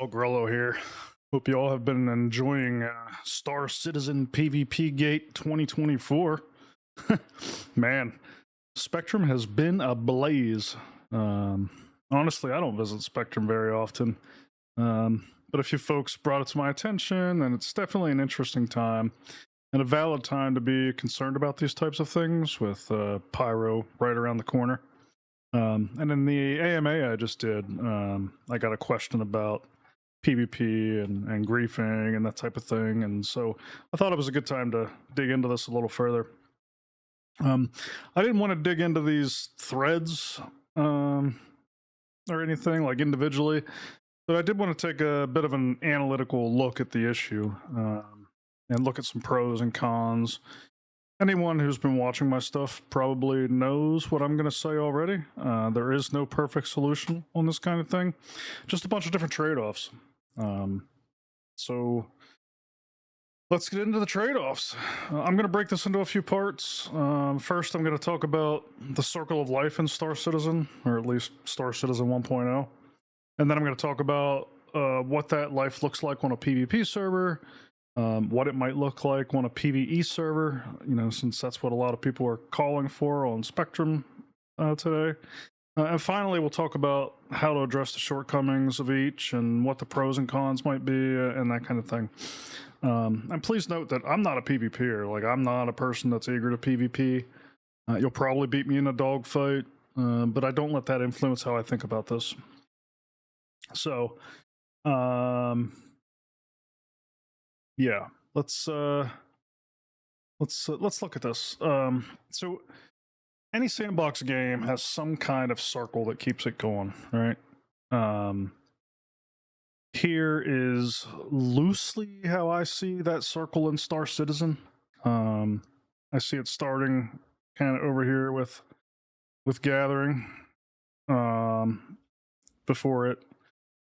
all, Grolo here. Hope you all have been enjoying Star Citizen PvP Gate 2024. Man, Spectrum has been ablaze. Honestly, I don't visit Spectrum very often, but a few folks brought it to my attention, and it's definitely an interesting time and a valid time to be concerned about these types of things with Pyro right around the corner. And in the AMA I just did, I got a question about PvP and griefing and that type of thing, and so I thought it was a good time to dig into this a little further. I didn't want to dig into these threads or anything like individually, but I did want to take a bit of an analytical look at the issue and look at some pros and cons. Anyone who's been watching my stuff probably knows what I'm going to say already. There is no perfect solution on this kind of thing, just a bunch of different trade-offs. So let's get into the trade-offs. I'm going to break this into a few parts. First, I'm going to talk about the circle of life in Star Citizen, or at least Star Citizen 1.0. And then I'm going to talk about what that life looks like on a PvP server, what it might look like on a PVE server, you know, since that's what a lot of people are calling for on Spectrum today. And finally, we'll talk about how to address the shortcomings of each and what the pros and cons might be and that kind of thing. And please note that I'm not a PvPer. Like, I'm not a person that's eager to PvP. You'll probably beat me in a dogfight, but I don't let that influence how I think about this. So, yeah, let's look at this. So any sandbox game has some kind of circle that keeps it going, right? Here is loosely how I see that circle in Star Citizen. I see it starting kind of over here with gathering, before it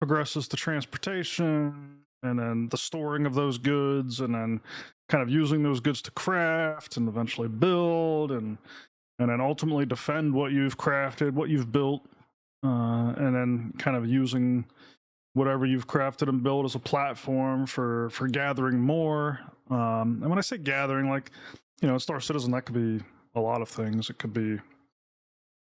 progresses to transportation, and then the storing of those goods, and then kind of using those goods to craft and eventually build, and then ultimately defend what you've crafted, what you've built, and then kind of using whatever you've crafted and built as a platform for gathering more. And when I say gathering, like, you know, Star Citizen, that could be a lot of things. It could be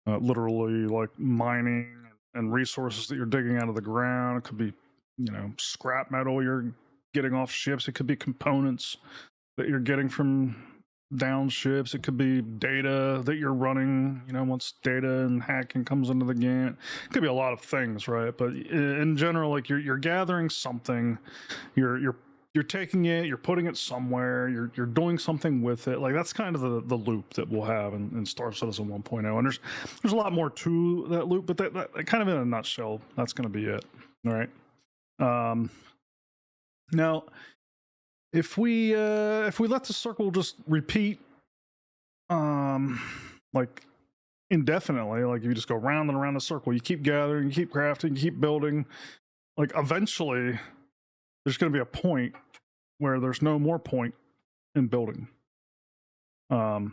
literally like mining and resources that you're digging out of the ground. It could be, you know, scrap metal you're getting off ships. It could be components that you're getting from down ships. It could be data that you're running, you know, once data and hacking comes into the game. It could be a lot of things, right? But in general, like, you're gathering something, you're taking it, you're putting it somewhere, you're doing something with it. Like, that's kind of the loop that we'll have in Star Citizen 1.0. And there's a lot more to that loop, but that kind of, in a nutshell, that's going to be it. All right. Now, if we let the circle just repeat, like, indefinitely, like, if you just go round and around the circle, you keep gathering, you keep crafting, you keep building, like, eventually there's going to be a point where there's no more point in building. So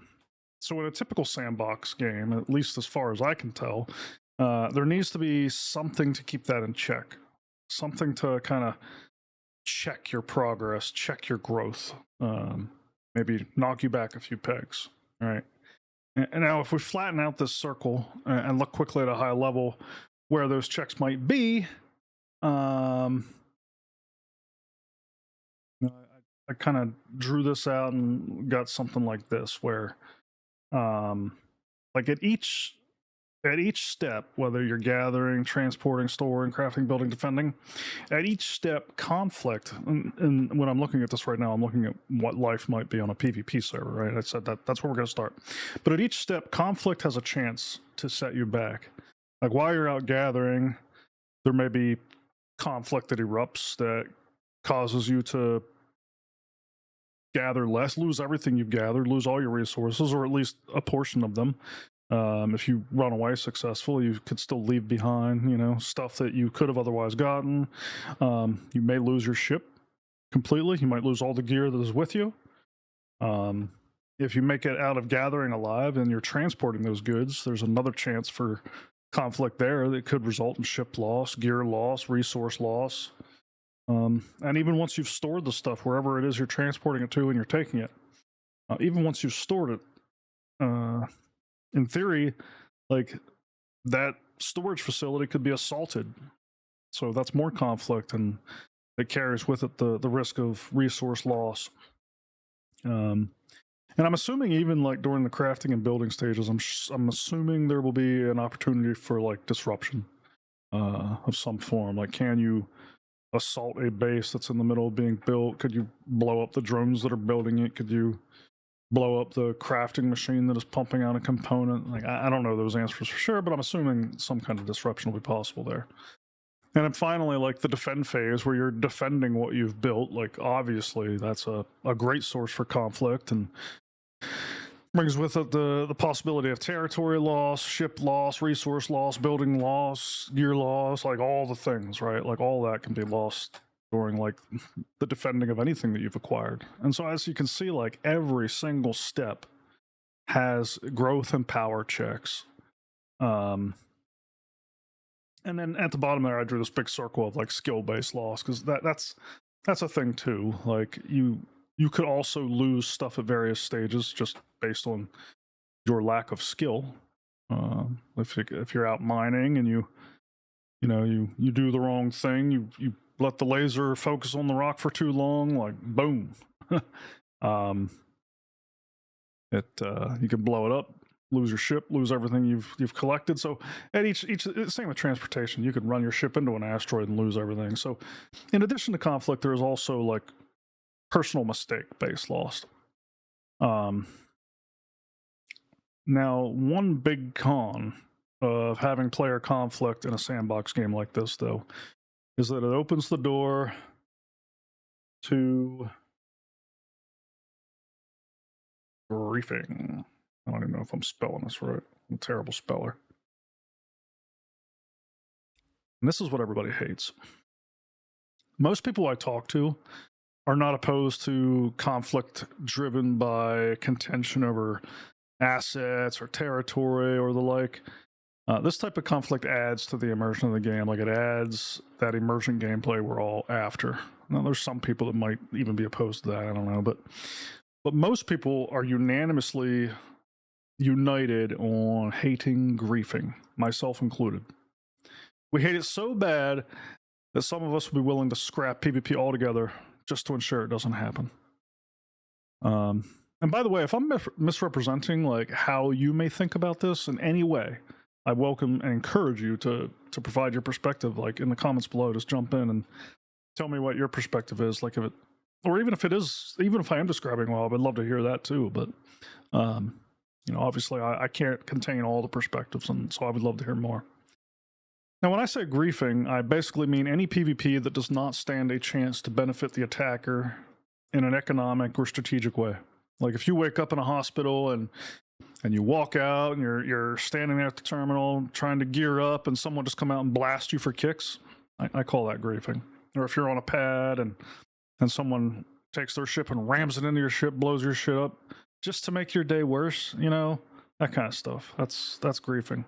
in a typical sandbox game, at least as far as I can tell, there needs to be something to keep that in check, something to kind of check your progress, check your growth, maybe knock you back a few pegs. All right. And now, if we flatten out this circle and look quickly at a high level where those checks might be, I kind of drew this out and got something like this, where, like, at each step, whether you're gathering, transporting, storing, crafting, building, defending, at each step, conflict, and when I'm looking at this right now, I'm looking at what life might be on a PvP server, right? I said that's where we're going to start. But at each step, conflict has a chance to set you back. Like, while you're out gathering, there may be conflict that erupts that causes you to gather less, lose everything you've gathered, lose all your resources, or at least a portion of them. If you run away successful, you could still leave behind, you know, stuff that you could have otherwise gotten. You may lose your ship completely. You might lose all the gear that is with you. If you make it out of gathering alive and you're transporting those goods, there's another chance for conflict there that could result in ship loss, gear loss, resource loss. And even once you've stored the stuff, wherever it is you're transporting it to and you're taking it, even once you've stored it, in theory, like that storage facility could be assaulted. So that's more conflict, and it carries with it the risk of resource loss. And I'm assuming even like during the crafting and building stages, I'm assuming there will be an opportunity for like disruption of some form. Like, can you assault a base that's in the middle of being built? Could you blow up the drones that are building it? Could you blow up the crafting machine that is pumping out a component? Like, I don't know those answers for sure, but I'm assuming some kind of disruption will be possible there. And then finally, like the defend phase, where you're defending what you've built, like obviously that's a great source for conflict, and brings with it the possibility of territory loss, ship loss, resource loss, building loss, gear loss, like all the things, right? Like all that can be lost during like the defending of anything that you've acquired. And so as you can see, like every single step has growth and power checks. And then at the bottom there, I drew this big circle of like skill-based loss, because that's a thing too. Like you could also lose stuff at various stages just based on your lack of skill. If you're out mining and you do the wrong thing, you let the laser focus on the rock for too long, like boom, you can blow it up, lose your ship, lose everything you've collected. So at each same with transportation, you could run your ship into an asteroid and lose everything. So in addition to conflict, there is also like personal mistake based loss. Now, one big con of having player conflict in a sandbox game like this, though, is that it opens the door to griefing. I don't even know if I'm spelling this right. I'm a terrible speller. And this is what everybody hates. Most people I talk to are not opposed to conflict driven by contention over assets or territory or the like. This type of conflict adds to the immersion of the game. Like, it adds that immersion gameplay we're all after. Now, there's some people that might even be opposed to that. I don't know, but most people are unanimously united on hating griefing, myself included. We hate it so bad that some of us would be willing to scrap PvP altogether just to ensure it doesn't happen. And by the way, if I'm misrepresenting like how you may think about this in any way, I welcome and encourage you to provide your perspective, like in the comments below. Just jump in and tell me what your perspective is. Like, if it, or even if I am describing well, I would love to hear that too. But obviously I can't contain all the perspectives, and so I would love to hear more. Now, when I say griefing, I basically mean any PvP that does not stand a chance to benefit the attacker in an economic or strategic way. Like, if you wake up in a hospital and you walk out and you're standing there at the terminal trying to gear up, and someone just come out and blast you for kicks, I call that griefing. Or if you're on a pad and someone takes their ship and rams it into your ship, blows your shit up just to make your day worse, that kind of stuff. That's griefing.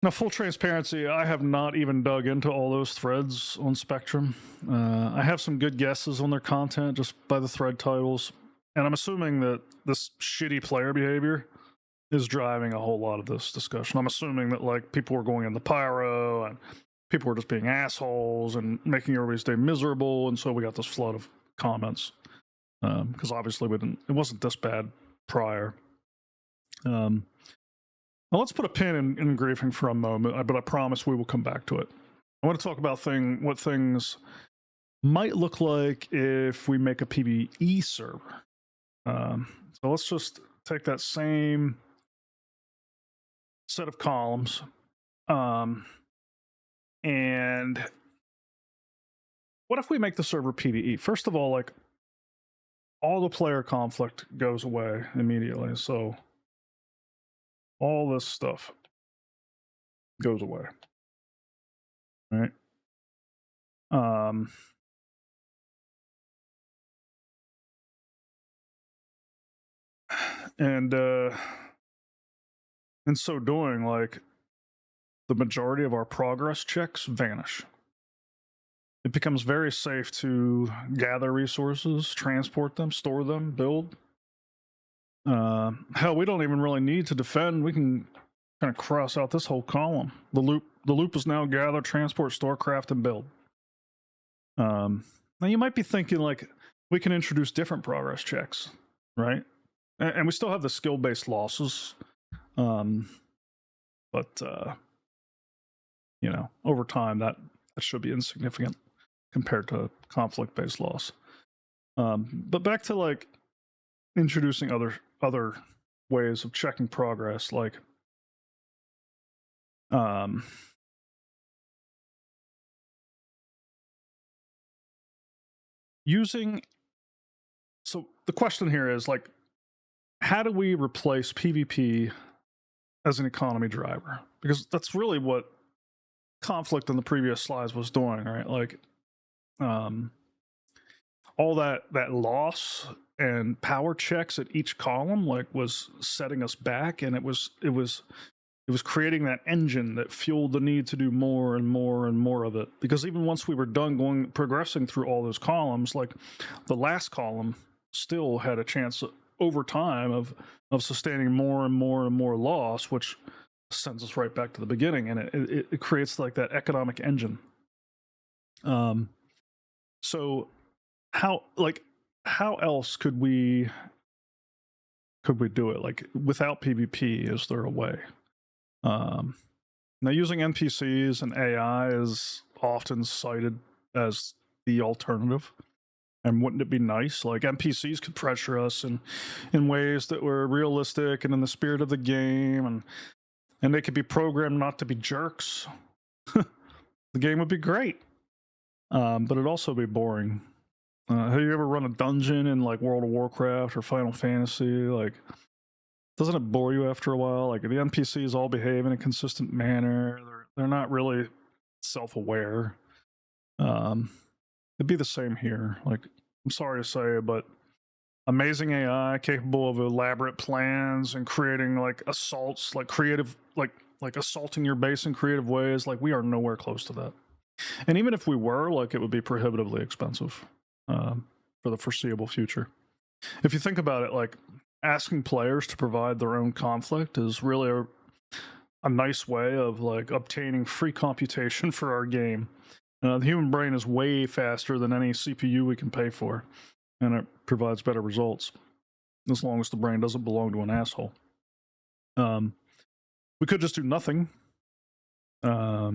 Now, full transparency, I have not even dug into all those threads on Spectrum. I have some good guesses on their content just by the thread titles. And I'm assuming that this shitty player behavior is driving a whole lot of this discussion. I'm assuming that like people were going into Pyro and people were just being assholes and making everybody's day miserable. And so we got this flood of comments. Because obviously it wasn't this bad prior. Now let's put a pin in griefing for a moment, but I promise we will come back to it. I want to talk about what things might look like if we make a PVE server. So let's just take that same set of columns, and what if we make the server PVE? First of all, like, all the player conflict goes away immediately. So all this stuff goes away, right? And in so doing, like, the majority of our progress checks vanish. it becomes very safe to gather resources, transport them, store them, build. Hell, we don't even really need to defend. We can kind of cross out this whole column. The loop is now gather, transport, store, craft, and build. Now you might be thinking like we can introduce different progress checks, right? And we still have the skill-based losses, but you know, over time that should be insignificant compared to conflict-based loss. But back to like introducing other ways of checking progress, like using. So the question here is like, how do we replace PvP as an economy driver? Because that's really what conflict in the previous slides was doing, right? Like, all that loss and power checks at each column like was setting us back, and it was creating that engine that fueled the need to do more and more and more of it. Because even once we were done progressing through all those columns, like the last column still had a chance over time of sustaining more and more and more loss, which sends us right back to the beginning, and it creates like that economic engine. So how else could we do it? Like without PvP, is there a way? Now using NPCs and AI is often cited as the alternative. And wouldn't it be nice? Like NPCs could pressure us in ways that were realistic and in the spirit of the game, and they could be programmed not to be jerks. The game would be great, but it'd also be boring. Have you ever run a dungeon in like World of Warcraft or Final Fantasy? Like, doesn't it bore you after a while? Like the NPCs all behave in a consistent manner. They're not really self-aware. It'd be the same here. Like, I'm sorry to say, but amazing AI capable of elaborate plans and creating like assaults, like creative, like assaulting your base in creative ways. Like we are nowhere close to that. And even if we were, like it would be prohibitively expensive for the foreseeable future. If you think about it, like asking players to provide their own conflict is really a nice way of like obtaining free computation for our game. The human brain is way faster than any CPU we can pay for, and it provides better results, as long as the brain doesn't belong to an asshole. We could just do nothing, but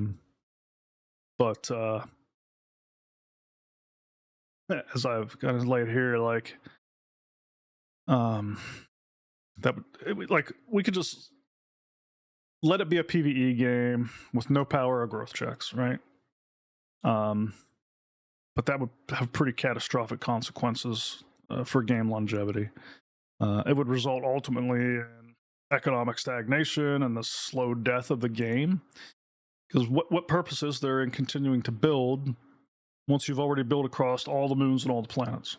as I've got it laid here, like, like we could just let it be a PVE game with no power or growth checks, right? But that would have pretty catastrophic consequences for game longevity. It would result ultimately in economic stagnation and the slow death of the game. Because what purpose is there in continuing to build once you've already built across all the moons and all the planets?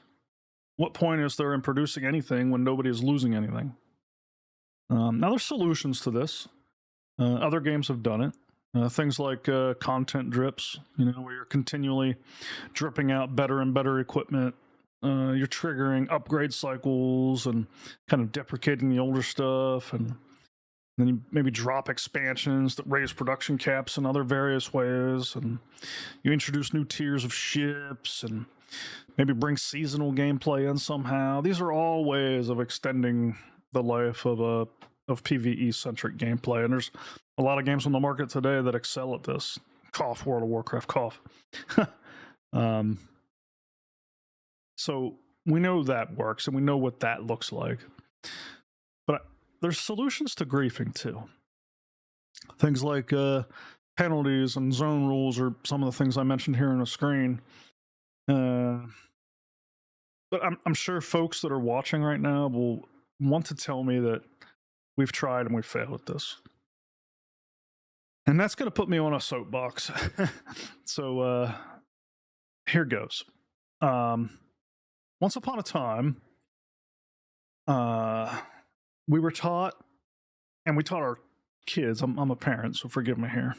What point is there in producing anything when nobody is losing anything? Now, there's solutions to this. Other games have done it. Things like content drips, you know, where you're continually dripping out better and better equipment. You're triggering upgrade cycles and kind of deprecating the older stuff, and then you maybe drop expansions that raise production caps in other various ways, and you introduce new tiers of ships and maybe bring seasonal gameplay in somehow. These are all ways of extending the life of PvE centric gameplay, and there's a lot of games on the market today that excel at this. Cough, World of Warcraft, cough. So we know that works, and we know what that looks like. But there's solutions to griefing too. Things like penalties and zone rules are some of the things I mentioned here on the screen. But I'm sure folks that are watching right now will want to tell me that we've tried and we failed at this. And that's going to put me on a soapbox. So here goes. Once upon a time, we were taught, and we taught our kids, I'm a parent, so forgive me here,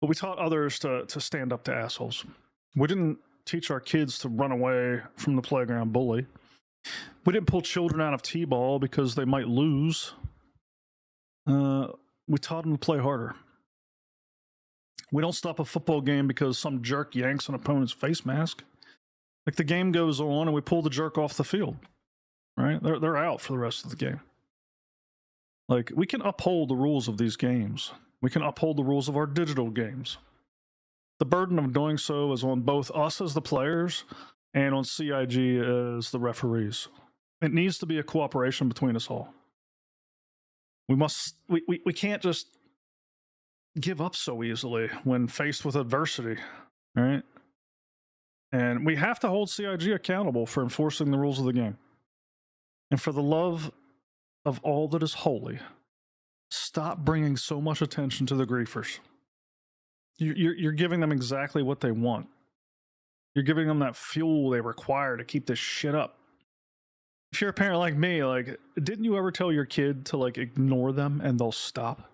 But we taught others to stand up to assholes. We didn't teach our kids to run away from the playground bully. We didn't pull children out of t-ball because they might lose. We taught them to play harder. We don't stop a football game because some jerk yanks an opponent's face mask. Like, the game goes on and we pull the jerk off the field, right? They're out for the rest of the game. Like, we can uphold the rules of these games. We can uphold the rules of our digital games. The burden of doing so is on both us as the players and on CIG as the referees. It needs to be a cooperation between us all. We can't just give up so easily when faced with adversity, right? And we have to hold CIG accountable for enforcing the rules of the game. And for the love of all that is holy, stop bringing so much attention to the griefers. You're giving them exactly what they want. You're giving them that fuel they require to keep this shit up. If you're a parent like me, like, didn't you ever tell your kid to, like, ignore them and they'll stop?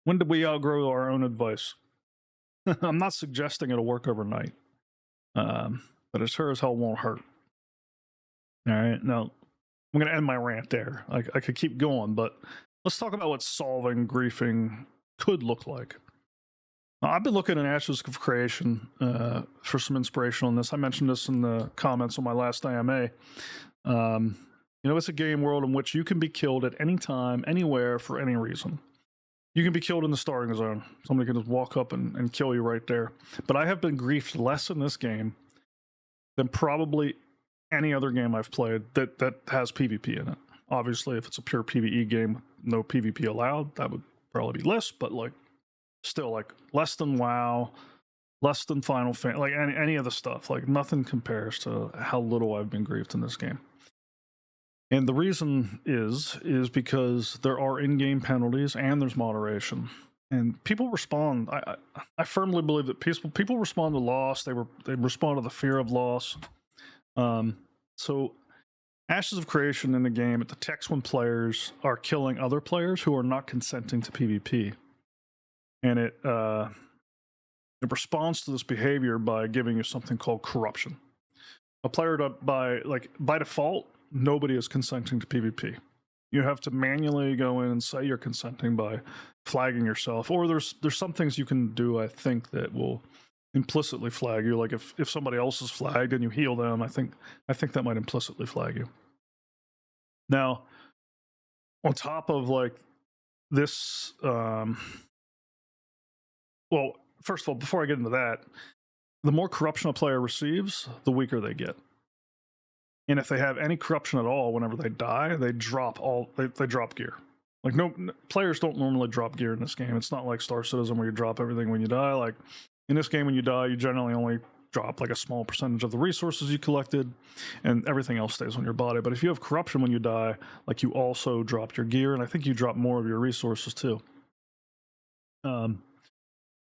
When did we outgrow our own advice? I'm not suggesting it'll work overnight, but it sure as hell won't hurt. All right, now I'm going to end my rant there. I could keep going, but let's talk about what solving griefing could look like. Now, I've been looking at Ashes of Creation for some inspiration on this. I mentioned this in the comments on my last AMA. It's a game world in which you can be killed at any time, anywhere, for any reason. You can be killed in the starting zone. Somebody can just walk up and kill you right there. But I have been griefed less in this game than probably any other game I've played that has PvP in it. Obviously, if it's a pure PvE game, no PvP allowed, that would probably be less, but like, still, like, less than WoW, less than Final Fantasy, like any of the stuff. Like, nothing compares to how little I've been griefed in this game. And the reason is because there are in-game penalties and there's moderation. And people respond. I firmly believe that people respond to loss. They respond to the fear of loss. So Ashes of Creation in the game, it detects when players are killing other players who are not consenting to PvP. And it responds to this behavior by giving you something called corruption. A player by default, nobody is consenting to PvP. You have to manually go in and say you're consenting by flagging yourself. Or there's some things you can do, I think, that will implicitly flag you. Like if somebody else is flagged and you heal them, I think that might implicitly flag you. Now, on top of like this, well, first of all, before I get into that, the more corruption a player receives, the weaker they get. And if they have any corruption at all, whenever they die, they drop gear. Like, no players don't normally drop gear in this game. It's not like Star Citizen where you drop everything when you die. Like, in this game, when you die, you generally only drop like a small percentage of the resources you collected, and everything else stays on your body. But if you have corruption when you die, like, you also drop your gear, and I think you drop more of your resources too.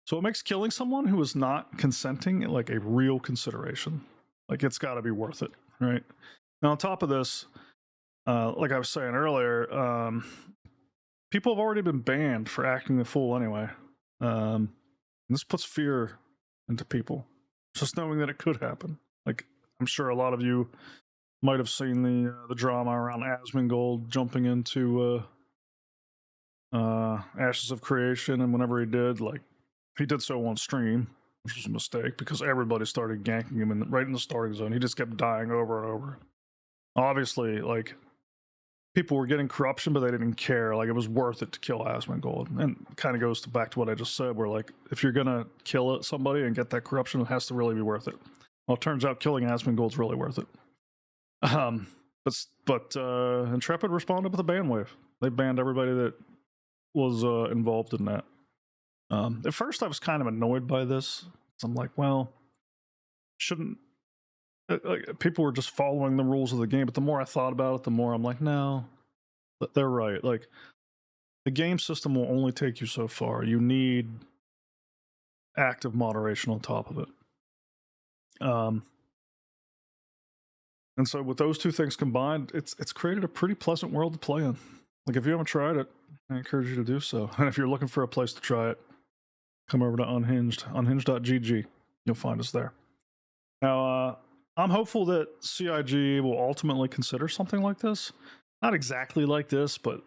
So it makes killing someone who is not consenting like a real consideration. Like, it's got to be worth it, right? Now, on top of this, like I was saying earlier, people have already been banned for acting the fool anyway. This puts fear into people, just knowing that it could happen. Like, I'm sure a lot of you might have seen the drama around Asmongold jumping into Ashes of Creation, and whenever he did, like, he did so on stream, which was a mistake because everybody started ganking him right in the starting zone. He just kept dying over and over. Obviously, like, people were getting corruption, but they didn't care. Like, it was worth it to kill Asmongold. And it kind of goes back to what I just said, where, like, if you're going to kill somebody and get that corruption, it has to really be worth it. Well, it turns out killing Asmongold's really worth it. But Intrepid responded with a ban wave. They banned everybody that was involved in that. At first, I was kind of annoyed by this. So I'm like, well, shouldn't... people were just following the rules of the game, but the more I thought about it, the more I'm like, no, they're right. Like, the game system will only take you so far. You need active moderation on top of it. And so with those two things combined, it's created a pretty pleasant world to play in. Like, if you haven't tried it, I encourage you to do so. And if you're looking for a place to try it, come over to Unhinged, unhinged.gg. You'll find us there. Now, I'm hopeful that CIG will ultimately consider something like this. Not exactly like this, but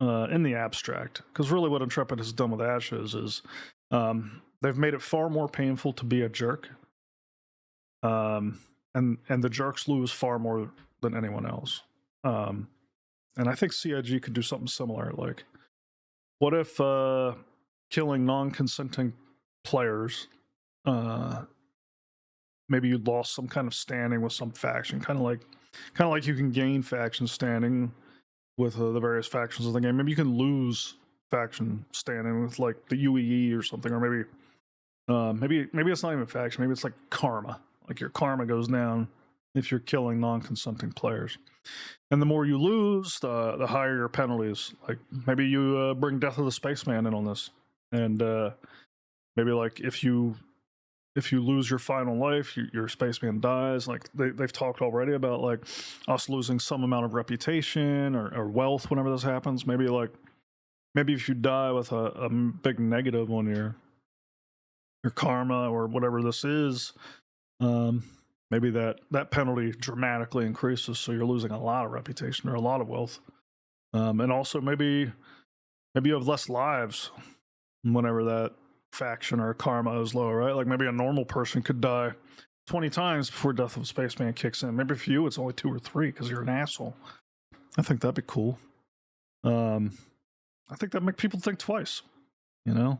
in the abstract. Because really what Intrepid has done with Ashes is they've made it far more painful to be a jerk. And the jerks lose far more than anyone else. And I think CIG could do something similar. Like, what if killing non-consenting players, maybe you lost some kind of standing with some faction, kind of like you can gain faction standing with the various factions of the game. Maybe you can lose faction standing with like the UEE or something, or maybe it's not even faction. Maybe it's like karma. Like your karma goes down if you're killing non-consenting players, and the more you lose, the higher your penalties. Like maybe you bring Death of the Spaceman in on this, and maybe like if you lose your final life, your spaceman dies. Like they've talked already about like us losing some amount of reputation or wealth whenever this happens. Maybe if you die with a big negative on your karma or whatever this is, maybe that penalty dramatically increases, so you're losing a lot of reputation or a lot of wealth. And also maybe you have less lives whenever that faction or karma is low, right? Like maybe a normal person could die 20 times before Death of a Spaceman kicks in. Maybe for you it's only 2 or 3 because you're an asshole. I think that'd be cool. I think that'd make people think twice, you know?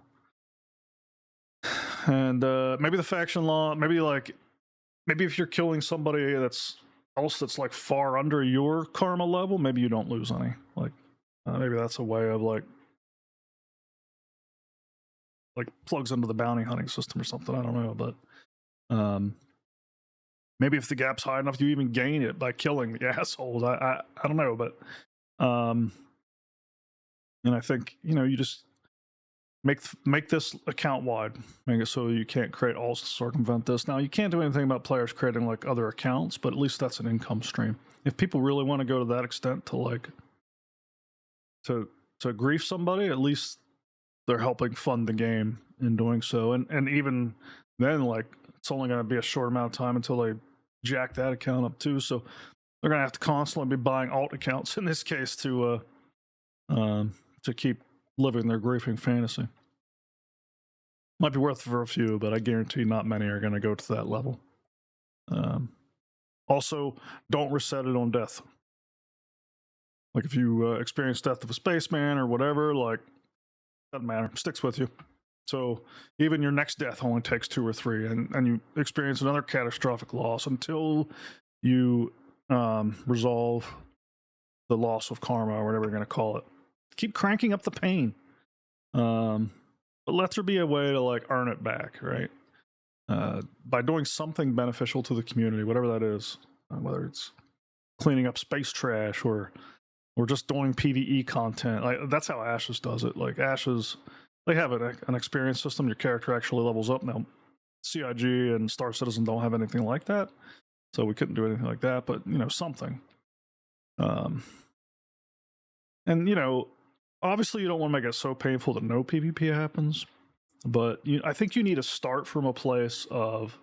And maybe the faction law, maybe if you're killing somebody that's like far under your karma level, maybe you don't lose any. Like maybe that's a way of like plugs into the bounty hunting system or something. I don't know, but maybe if the gap's high enough, you even gain it by killing the assholes. I don't know, but and I think you just make this account wide, make it so you can't create all to circumvent this. Now you can't do anything about players creating like other accounts, but at least that's an income stream. If people really want to go to that extent to like to grief somebody, at least they're helping fund the game in doing so. And even then, like it's only going to be a short amount of time until they jack that account up too. So they're going to have to constantly be buying alt accounts in this case to keep living their griefing fantasy. Might be worth it for a few, but I guarantee not many are going to go to that level. Also, don't reset it on death. Like if you experience Death of a Spaceman or whatever, like doesn't matter, sticks with you. So even your next death only takes 2 or 3, and you experience another catastrophic loss until you resolve the loss of karma or whatever you're going to call it. Keep cranking up the pain, but let there be a way to like earn it back, right? By doing something beneficial to the community, whatever that is, whether it's cleaning up space trash or just doing PVE content. Like that's how Ashes does it. Like Ashes, they have an experience system. Your character actually levels up. Now, CIG and Star Citizen don't have anything like that, so we couldn't do anything like that. But something. And obviously you don't want to make it so painful that no PvP happens. But I think you need to start from a place of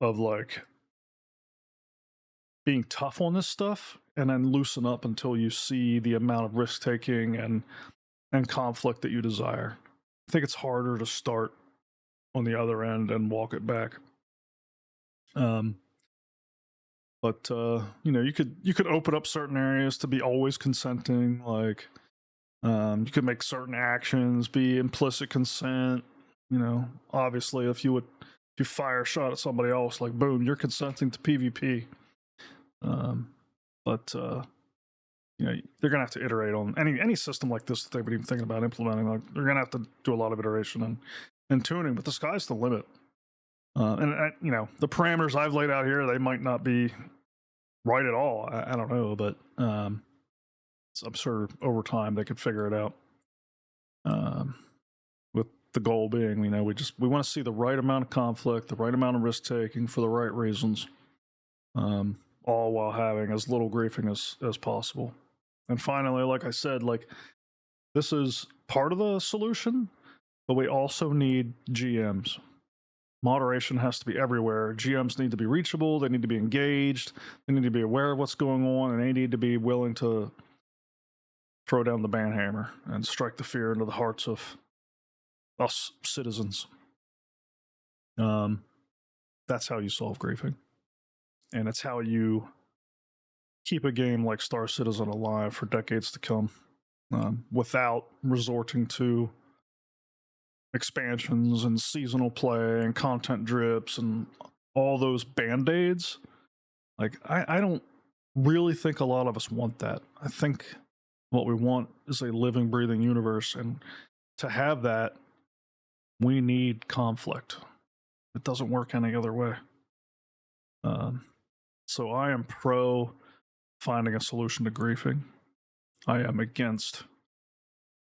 like being tough on this stuff, and then loosen up until you see the amount of risk taking and conflict that you desire. I think it's harder to start on the other end and walk it back. But you could open up certain areas to be always consenting. Like you could make certain actions be implicit consent. Obviously, if you fire a shot at somebody else, like boom, you're consenting to PvP. But they're gonna have to iterate on any system like this that they've been even thinking about implementing. Like they're gonna have to do a lot of iteration and tuning. But the sky's the limit. And the parameters I've laid out here, they might not be right at all. I don't know, but I'm sure over time they could figure it out. With the goal being, we want to see the right amount of conflict, the right amount of risk taking for the right reasons, all while having as little griefing as possible. And finally, like I said, like this is part of the solution, but we also need GMs. Moderation has to be everywhere. GMs need to be reachable. They need to be engaged. They need to be aware of what's going on, and they need to be willing to throw down the banhammer and strike the fear into the hearts of us citizens. That's how you solve griefing, and it's how you keep a game like Star Citizen alive for decades to come, without resorting to expansions and seasonal play and content drips and all those band-aids. Like, I don't really think a lot of us want that. I think what we want is a living, breathing universe, and to have that, we need conflict. It doesn't work any other way. So I am pro finding a solution to griefing. I am against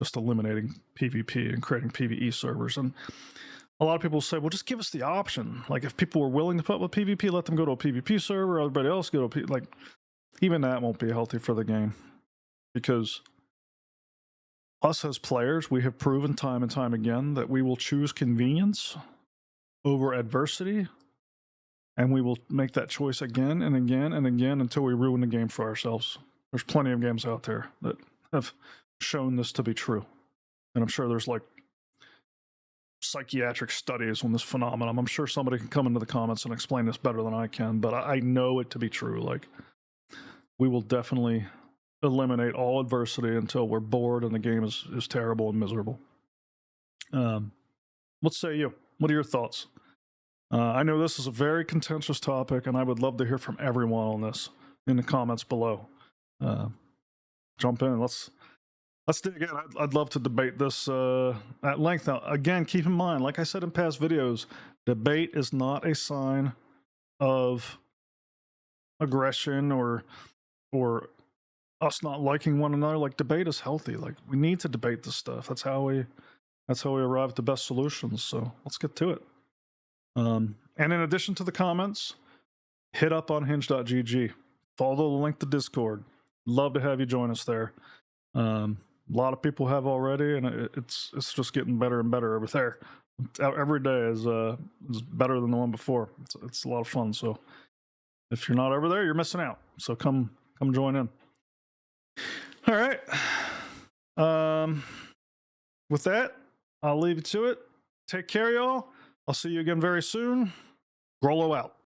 just eliminating PvP and creating PvE servers. And a lot of people say, well, just give us the option. Like, if people were willing to put up with PvP, let them go to a PvP server, everybody else go to like, even that won't be healthy for the game. Because us as players, we have proven time and time again that we will choose convenience over adversity, and we will make that choice again and again and again until we ruin the game for ourselves. There's plenty of games out there that have shown this to be true, and I'm sure there's like psychiatric studies on this phenomenon. I'm sure somebody can come into the comments and explain this better than I can, but I know it to be true. Like, we will definitely eliminate all adversity until we're bored and the game is terrible and miserable. What say you? What are your thoughts? I know this is a very contentious topic, and I would love to hear from everyone on this in the comments below. Jump in. Let's dig in. I'd love to debate this at length. Now, again, keep in mind, like I said in past videos, debate is not a sign of aggression or us not liking one another. Like, debate is healthy. Like, we need to debate this stuff. That's how we arrive at the best solutions. So let's get to it. And in addition to the comments, hit up on hinge.gg. Follow the link to Discord. Love to have you join us there. A lot of people have already, and it's just getting better and better over there. Every day is better than the one before. It's a lot of fun. So if you're not over there, you're missing out. So come join in. All right. With that, I'll leave you to it. Take care, y'all. I'll see you again very soon. Grolo out.